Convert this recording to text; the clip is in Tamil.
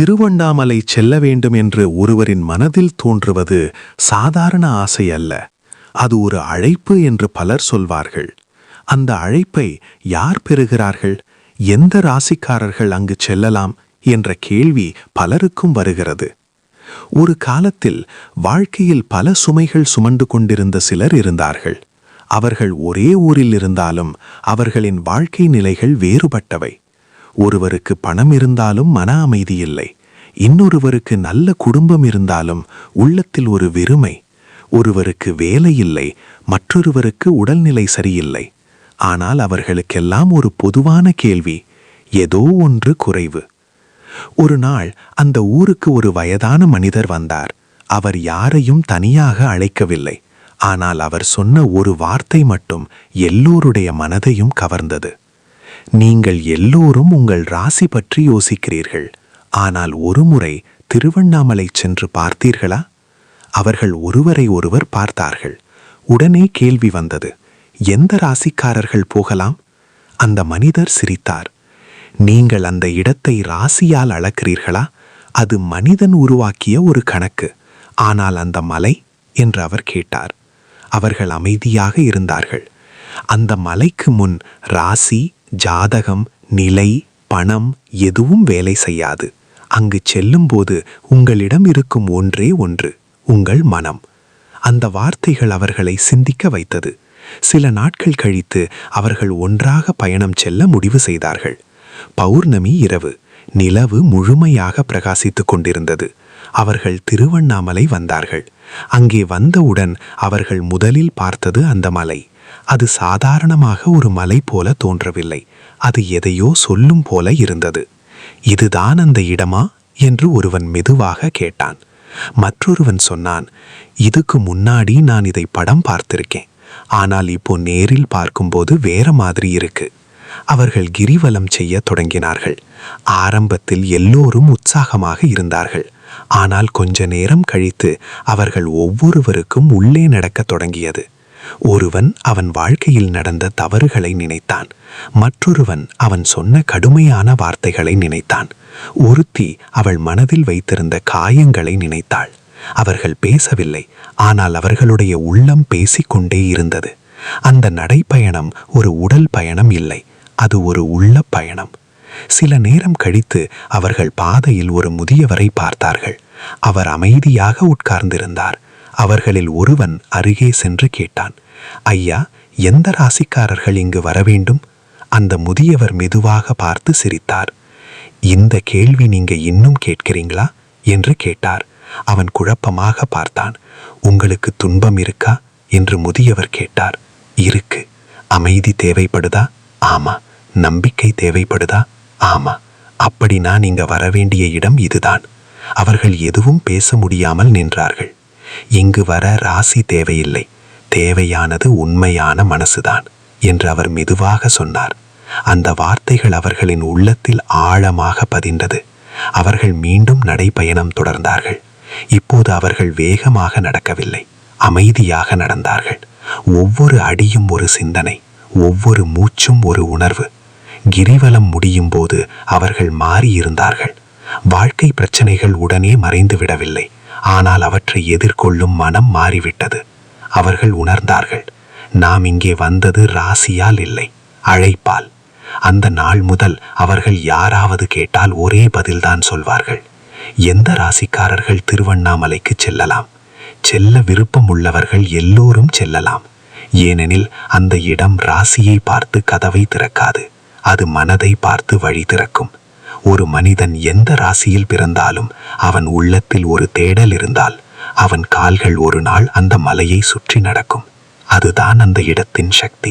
திருவண்ணாமலை செல்ல வேண்டும் என்று ஒருவரின் மனதில் தோன்றுவது சாதாரண ஆசை அல்ல. அது ஒரு அழைப்பு என்று பலர் சொல்வார்கள். அந்த அழைப்பை யார் பெறுகிறார்கள்? எந்த ராசிக்காரர்கள் அங்கு செல்லலாம் என்ற கேள்வி பலருக்கும் வருகிறது. ஒரு காலத்தில் வாழ்க்கையில் பல சுமைகள் சுமந்து கொண்டிருந்த சிலர் இருந்தார்கள். அவர்கள் ஒரே ஊரில் இருந்தாலும் அவர்களின் வாழ்க்கை நிலைகள் வேறுபட்டவை. ஒருவருக்கு பணம் இருந்தாலும் மன அமைதி இல்லை. இன்னொருவருக்கு நல்ல குடும்பம் இருந்தாலும் உள்ளத்தில் ஒரு வெறுமை. ஒருவருக்கு வேலை இல்லை, மற்றொருவருக்கு உடல்நிலை சரியில்லை. ஆனால் அவர்களுக்கெல்லாம் ஒரு பொதுவான கேள்வி: ஏதோ ஒன்று குறைவு. ஒரு நாள் அந்த ஊருக்கு ஒரு வயதான மனிதர் வந்தார். அவர் யாரையும் தனியாக அழைக்கவில்லை. ஆனால் அவர் சொன்ன ஒரு வார்த்தை மட்டும் எல்லோருடைய மனதையும் கவர்ந்தது. நீங்கள் எல்லோரும் உங்கள் ராசி பற்றி யோசிக்கிறீர்கள், ஆனால் ஒருமுறை திருவண்ணாமலை சென்று பார்த்தீர்களா? அவர்கள் ஒருவரை ஒருவர் பார்த்தார்கள். உடனே கேள்வி வந்தது: எந்த ராசிக்காரர்கள் போகலாம்? அந்த மனிதர் சிரித்தார். நீங்கள் அந்த இடத்தை ராசியால் அளக்கிறீர்களா? அது மனிதன் உருவாக்கிய ஒரு கணக்கு. ஆனால் அந்த மலை என்று அவர் கேட்டார். அவர்கள் அமைதியாக இருந்தார்கள். அந்த மலைக்கு முன் ராசி, ஜாதகம், நிலை, பணம் எதுவும் வேலை செய்யாது. அங்கு செல்லும்போது உங்களிடம் இருக்கும் ஒன்றே ஒன்று: உங்கள் மனம். அந்த வார்த்தைகள் அவர்களை சிந்திக்க வைத்தது. சில நாட்கள் கழித்து அவர்கள் ஒன்றாக பயணம் செல்ல முடிவு செய்தார்கள். பௌர்ணமி இரவு. நிலவு முழுமையாக பிரகாசித்துக் கொண்டிருந்தது. அவர்கள் திருவண்ணாமலை வந்தார்கள். அங்கே வந்தவுடன் அவர்கள் முதலில் பார்த்தது அந்த மலை. அது சாதாரணமாக ஒரு மலை போல தோன்றவில்லை. அது எதையோ சொல்லும் போல இருந்தது. இதுதான் அந்த இடமா என்று ஒருவன் மெதுவாக கேட்டான். மற்றொருவன் சொன்னான், இதுக்கு முன்னாடி நான் இதை படம் பார்த்திருக்கேன், ஆனால் இப்போ நேரில் பார்க்கும்போது வேற மாதிரி இருக்கு. அவர்கள் கிரிவலம் செய்ய தொடங்கினார்கள். ஆரம்பத்தில் எல்லோரும் உற்சாகமாக இருந்தார்கள். ஆனால் கொஞ்ச நேரம் கழித்து அவர்கள் ஒவ்வொருவருக்கும் உள்ளே நடக்க தொடங்கியது. ஒருவன் அவன் வாழ்க்கையில் நடந்த தவறுகளை நினைத்தான். மற்றொருவன் அவன் சொன்ன கடுமையான வார்த்தைகளை நினைத்தான். ஒருத்தி அவள் மனதில் வைத்திருந்த காயங்களை நினைத்தாள். அவர்கள் பேசவில்லை, ஆனால் அவர்களுடைய உள்ளம் பேசிக்கொண்டே இருந்தது. அந்த நடைப்பயணம் ஒரு உடல் பயணம் இல்லை, அது ஒரு உள்ள பயணம். சில நேரம் கழித்து அவர்கள் பாதையில் ஒரு முதியவரை பார்த்தார்கள். அவர் அமைதியாக உட்கார்ந்திருந்தார். அவர்களில் ஒருவன் அருகே சென்று கேட்டான், ஐயா, எந்த ராசிக்காரர்கள் இங்கு வர வேண்டும்? அந்த முதியவர் மெதுவாக பார்த்து சிரித்தார். இந்த கேள்வி நீங்க இன்னும் கேட்கிறீங்களா என்று கேட்டார். அவன் குழப்பமாக பார்த்தான். உங்களுக்கு துன்பம் இருக்கா என்று முதியவர் கேட்டார். இருக்கு. அமைதி தேவைப்படுதா? ஆமா. நம்பிக்கை தேவைப்படுதா? ஆமா. அப்படின்னா நீங்க வரவேண்டிய இடம் இதுதான். அவர்கள் எதுவும் பேச முடியாமல் நின்றார்கள். இங்கு வர ராசி தேவையில்லை, தேவையானது உண்மையான மனசுதான் என்று அவர் மெதுவாக சொன்னார். அந்த வார்த்தைகள் அவர்களின் உள்ளத்தில் ஆழமாக பதிந்தது. அவர்கள் மீண்டும் நடைப்பயணம் தொடர்ந்தார்கள். இப்போது அவர்கள் வேகமாக நடக்கவில்லை, அமைதியாக நடந்தார்கள். ஒவ்வொரு அடியும் ஒரு சிந்தனை, ஒவ்வொரு மூச்சும் ஒரு உணர்வு. கிரிவலம் முடியும் போது அவர்கள் மாறியிருந்தார்கள். வாழ்க்கை பிரச்சனைகள் உடனே மறைந்து விடவில்லை, ஆனால் அவற்றை எதிர்கொள்ளும் மனம் மாறிவிட்டது. அவர்கள் உணர்ந்தார்கள், நாம் இங்கே வந்தது ராசியால் இல்லை, அழைப்பால். அந்த நாள் முதல் அவர்கள் யாராவது கேட்டால் ஒரே பதில்தான் சொல்வார்கள்: எந்த ராசிக்காரர்கள் திருவண்ணாமலைக்கு செல்லலாம்? செல்ல விருப்பம் உள்ளவர்கள் எல்லோரும் செல்லலாம். ஏனெனில் அந்த இடம் ராசியை பார்த்து கதவை திறக்காது, அது மனதை பார்த்து வழி திறக்கும். ஒரு மனிதன் எந்த ராசியில் பிறந்தாலும் அவன் உள்ளத்தில் ஒரு தேடல் இருந்தால் அவன் கால்கள் ஒரு நாள் அந்த மலையை சுற்றி நடக்கும். அதுதான் அந்த இடத்தின் சக்தி.